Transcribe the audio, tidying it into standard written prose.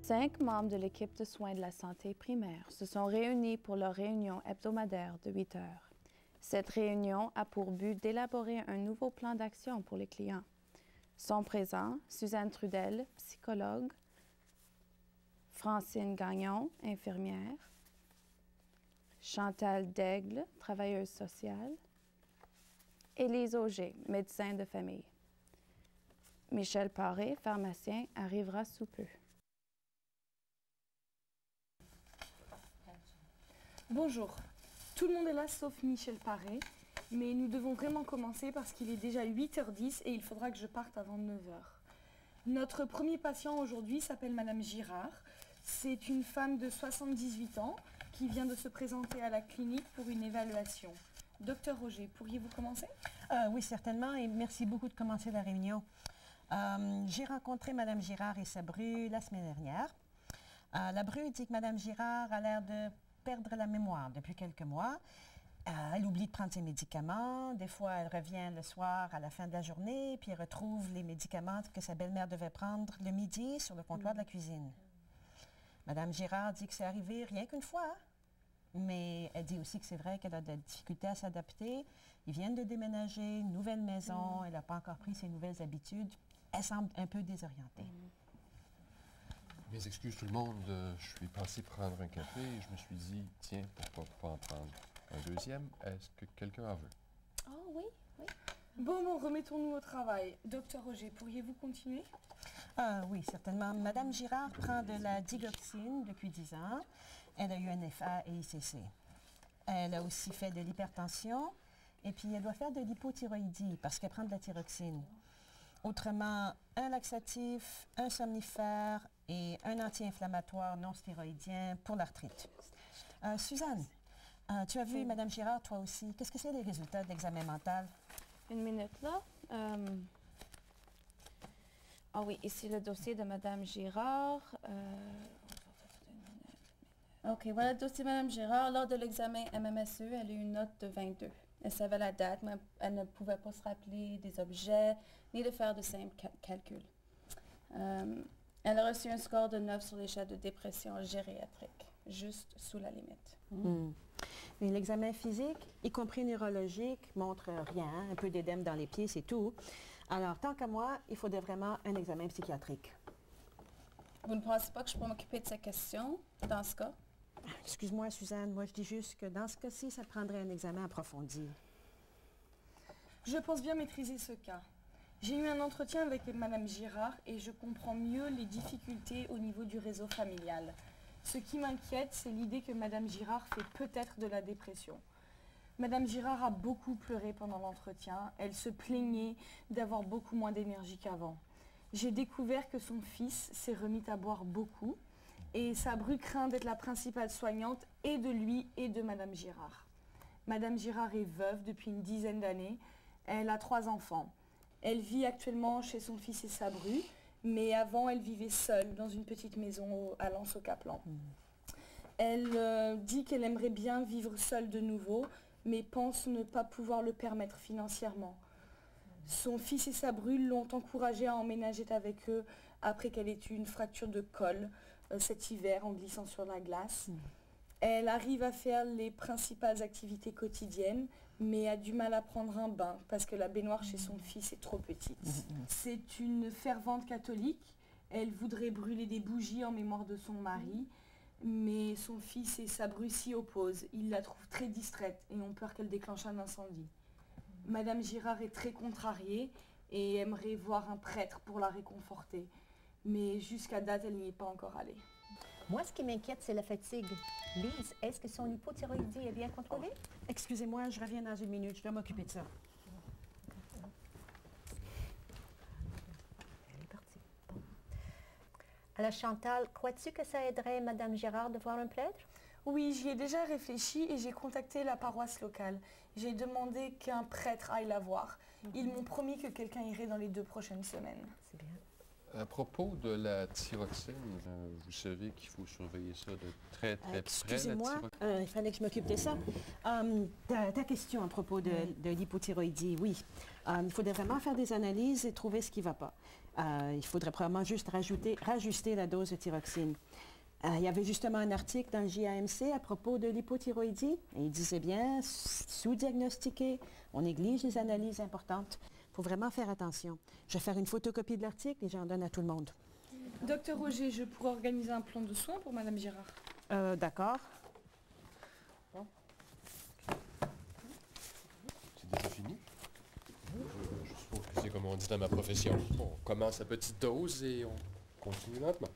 5 membres de l'équipe de soins de la santé primaire se sont réunis pour leur réunion hebdomadaire de 8 heures. Cette réunion a pour but d'élaborer un nouveau plan d'action pour les clients. Sont présents Suzanne Trudel, psychologue, Francine Gagnon, infirmière, Chantal Daigle, travailleuse sociale, Élise Auger, médecin de famille. Michel Paré, pharmacien, arrivera sous peu. Bonjour, tout le monde est là sauf Michel Paré, mais nous devons vraiment commencer parce qu'il est déjà 8h10 et il faudra que je parte avant 9h. Notre premier patient aujourd'hui s'appelle Madame Girard. C'est une femme de 78 ans qui vient de se présenter à la clinique pour une évaluation. Docteur Roger, pourriez-vous commencer? Oui, certainement, et merci beaucoup de commencer la réunion. J'ai rencontré Madame Girard et sa bru la semaine dernière. La bru dit que Madame Girard a l'air de perdre la mémoire depuis quelques mois. Elle oublie de prendre ses médicaments. Des fois, elle revient le soir à la fin de la journée, puis elle retrouve les médicaments que sa belle-mère devait prendre le midi sur le comptoir de la cuisine. Madame Girard dit que c'est arrivé rien qu'une fois, mais elle dit aussi que c'est vrai qu'elle a de difficultés à s'adapter. Ils viennent de déménager, une nouvelle maison, elle n'a pas encore pris ses nouvelles habitudes. Elle semble un peu désorientée. Mes excuses tout le monde, je suis passé prendre un café et je me suis dit, tiens, pourquoi pas en prendre un deuxième? Est-ce que quelqu'un en veut? Oh oui, oui. Bon, remettons-nous au travail. Docteur Roger, pourriez-vous continuer? Oui, certainement. Madame Girard prend de la digoxine depuis 10 ans. Elle a eu un FA et ICC. Elle a aussi fait de l'hypertension et puis elle doit faire de l'hypothyroïdie parce qu'elle prend de la thyroxine. Autrement, un laxatif, un somnifère et un anti-inflammatoire non stéroïdien pour l'arthrite. Suzanne, tu as vu Madame Girard, toi aussi. Qu'est-ce que c'est les résultats de l'examen mental? Une minute, là. Ah oui, ici le dossier de Madame Girard. OK, voilà le dossier de Madame Girard. Lors de l'examen MMSE, elle a eu une note de 22. Elle savait la date, mais elle ne pouvait pas se rappeler des objets, ni de faire de simples calculs. Elle a reçu un score de 9 sur l'échelle de dépression gériatrique, juste sous la limite. Mais l'examen physique, y compris neurologique, montre rien, un peu d'édème dans les pieds, c'est tout. Alors, tant qu'à moi, il faudrait vraiment un examen psychiatrique. Vous ne pensez pas que je peux m'occuper de cette question dans ce cas? Excuse-moi, Suzanne, moi je dis juste que dans ce cas-ci, ça prendrait un examen approfondi. Je pense bien maîtriser ce cas. J'ai eu un entretien avec Madame Girard et je comprends mieux les difficultés au niveau du réseau familial. Ce qui m'inquiète, c'est l'idée que Madame Girard fait peut-être de la dépression. Madame Girard a beaucoup pleuré pendant l'entretien. Elle se plaignait d'avoir beaucoup moins d'énergie qu'avant. J'ai découvert que son fils s'est remis à boire beaucoup et sa bru craint d'être la principale soignante et de lui et de Madame Girard. Madame Girard est veuve depuis une dizaine d'années. Elle a 3 enfants. Elle vit actuellement chez son fils et sa bru, mais avant, elle vivait seule dans une petite maison à Lens-au-Caplan. Elle dit qu'elle aimerait bien vivre seule de nouveau, mais pense ne pas pouvoir le permettre financièrement. Son fils et sa bru l'ont encouragée à emménager avec eux après qu'elle ait eu une fracture de col cet hiver en glissant sur la glace. Elle arrive à faire les principales activités quotidiennes, mais a du mal à prendre un bain parce que la baignoire chez son fils est trop petite. C'est une fervente catholique. Elle voudrait brûler des bougies en mémoire de son mari, mais son fils et sa bru s'y opposent. Ils la trouvent très distraite et ont peur qu'elle déclenche un incendie. Madame Girard est très contrariée et aimerait voir un prêtre pour la réconforter. Mais jusqu'à date, elle n'y est pas encore allée. Moi, ce qui m'inquiète, c'est la fatigue. Lise, est-ce que son hypothyroïdie est bien contrôlée? Excusez-moi, je reviens dans une minute. Je dois m'occuper de ça. Elle est partie. Bon. Alors, Chantal, crois-tu que ça aiderait Mme Girard de voir un prêtre? Oui, j'y ai déjà réfléchi et j'ai contacté la paroisse locale. J'ai demandé qu'un prêtre aille la voir. Ils m'ont promis que quelqu'un irait dans les 2 prochaines semaines. C'est bien. À propos de la thyroxine, vous savez qu'il faut surveiller ça de très, très près, la Excusez-moi, thyroxine. il fallait que je m'occupe de ça. Ta question à propos de l'hypothyroïdie, oui. Il faudrait vraiment faire des analyses et trouver ce qui ne va pas. Il faudrait probablement juste rajuster la dose de thyroxine. Il y avait justement un article dans le JAMC à propos de l'hypothyroïdie. Et il disait bien, sous-diagnostiqué, on néglige les analyses importantes. Il faut vraiment faire attention. Je vais faire une photocopie de l'article et j'en donne à tout le monde. Docteur Roger, je pourrais organiser un plan de soins pour Madame Girard. D'accord. C'est déjà fini? Je suppose que c'est comme on dit dans ma profession. On commence à petite dose et on continue lentement.